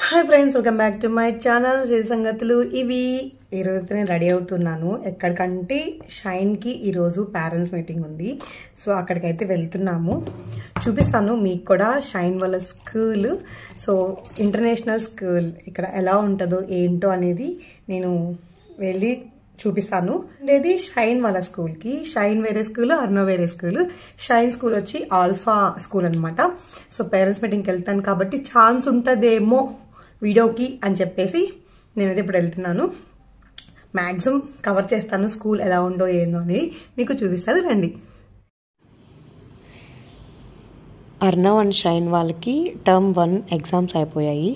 Hi friends, welcome back to my channel Sri Sangathulu. ఈరోజు నేను ready అవుతున్నాను. ఎక్కడికంటే షైన్కి ఈరోజు పేరెంట్స్ మీటింగ్ ఉంది. సో అక్కడికైతే వెళ్తున్నాము. చూపిస్తాను మీకు కూడా షైన్ వాళ్ళ స్కూల్. సో ఇంటర్నేషనల్ స్కూల్ ఇక్కడ ఎలా ఉంటుందో ఏంటో అనేది నేను వెళ్ళి చూపిస్తాను. అనేది షైన్ వాళ్ళ స్కూల్కి. షైన్ వేరే స్కూల్, అర్నో వేరే స్కూల్. షైన్ స్కూల్ వచ్చి ఆల్ఫా స్కూల్ అనమాట. సో పేరెంట్స్ మీటింగ్కి వెళ్తాను కాబట్టి ఛాన్స్ ఉంటుందేమో వీడియోకి అని చెప్పేసి నేనైతే ఇప్పుడు వెళ్తున్నాను. మ్యాక్సిమం కవర్ చేస్తాను స్కూల్ ఎలా ఉందో ఏందో అనేది మీకు చూపిస్తాను, రండి. అర్నవ్ అండ్ షైన్ వాళ్ళకి టర్మ్ 1 ఎగ్జామ్స్ అయిపోయాయి.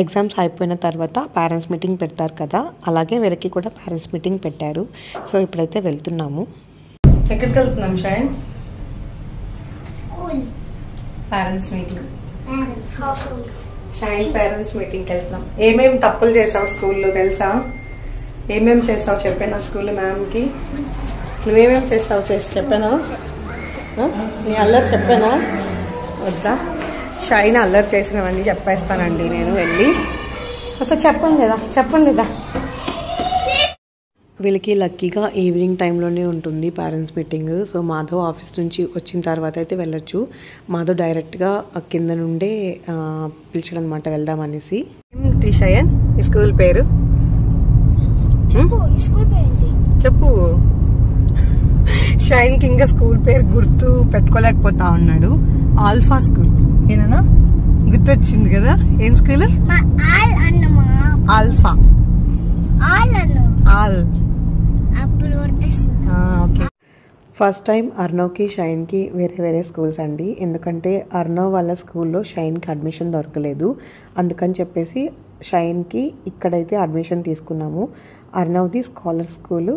ఎగ్జామ్స్ అయిపోయిన తర్వాత పేరెంట్స్ మీటింగ్ పెడతారు కదా, అలాగే వీళ్ళకి కూడా పేరెంట్స్ మీటింగ్ పెట్టారు. సో ఇప్పుడైతే వెళ్తున్నాము. ఎక్కడికి వెళ్తున్నాం shine? Parents meeting. Shine parents మీటింగ్కి వెళ్తున్నాం. ఏమేమి తప్పులు చేసావు స్కూల్లో తెలుసా? ఏమేమి చేస్తావు చెప్పానా స్కూల్లో మ్యామ్కి? నువ్వేమేమి చేస్తావు చెప్పానా? నీ అల్లరి చెప్పానా? వద్దా? షైన్ అల్లరి చేసినవన్నీ చెప్పేస్తానండి నేను వెళ్ళి. అసలు చెప్పను లేదా? వీళ్ళకి లక్కీగా ఈవినింగ్ టైంలోనే ఉంటుంది parents meeting. So Madhav office నుంచి వచ్చిన తర్వాత అయితే వెళ్ళొచ్చు. మాధవ్ డైరెక్ట్గా కింద నుండే పిలిచడం అనమాట వెళ్దామనేసి. షయన్, ఈ స్కూల్ పేరు చెప్పు. షైన్కి ఇంకా స్కూల్ పేరు గుర్తు పెట్టుకోలేకపోతా ఉన్నాడు. ఆల్ఫా స్కూల్ ఏనా గుర్తొచ్చింది కదా? ఏం school? Alpha. Okay. First time అర్నవ్కి షైన్కి వేరే స్కూల్స్ అండి. ఎందుకంటే అర్నవ్ వాళ్ళ స్కూల్లో షైన్కి అడ్మిషన్ దొరకలేదు. అందుకని చెప్పేసి షైన్కి ఇక్కడైతే అడ్మిషన్ తీసుకున్నాము. అర్నవ్ది స్కాలర్ స్కూలు,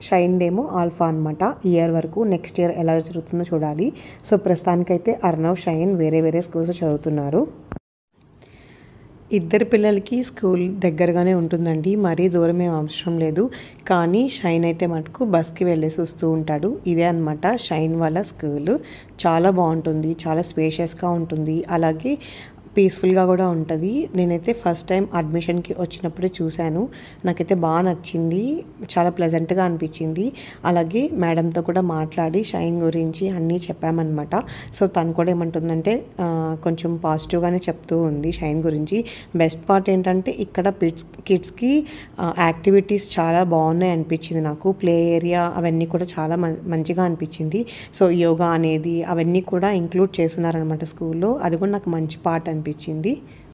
షైన్దేమో ఆల్ఫా అనమాట. ఇయర్ వరకు. నెక్స్ట్ ఇయర్ ఎలా జరుగుతుందో చూడాలి. సో ప్రస్తుతానికైతే అర్నవ్, షైన్ వేరే స్కూల్స్ చదువుతున్నారు. ఇద్దరు పిల్లలకి స్కూల్ దగ్గరగానే ఉంటుందండి, మరీ దూరం ఏం అవసరం లేదు. కానీ షైన్ అయితే మటుకు బస్కి వెళ్ళేసి వస్తూ ఉంటాడు. ఇదే అనమాట షైన్ వాళ్ళ స్కూల్. చాలా బాగుంటుంది, చాలా స్పేషియస్గా ఉంటుంది, అలాగే పీస్ఫుల్గా కూడా ఉంటుంది. నేనైతే ఫస్ట్ టైం అడ్మిషన్కి వచ్చినప్పుడే చూశాను. నాకైతే బాగా నచ్చింది, చాలా ప్లెజెంట్గా అనిపించింది. అలాగే మేడంతో కూడా మాట్లాడి షైన్ గురించి అన్నీ చెప్పామన్నమాట. సో తను కూడా ఏమంటుందంటే కొంచెం పాజిటివ్గానే చెప్తూ ఉంది షైన్ గురించి. బెస్ట్ పార్ట్ ఏంటంటే ఇక్కడ కిడ్స్కి యాక్టివిటీస్ చాలా బాగున్నాయి అనిపించింది నాకు. ప్లే ఏరియా అవన్నీ కూడా చాలా మంచిగా అనిపించింది. సో యోగా అనేది అవన్నీ కూడా ఇంక్లూడ్ చేస్తున్నారనమాట స్కూల్లో. అది కూడా నాకు మంచి పార్ట్ అనిపించింది.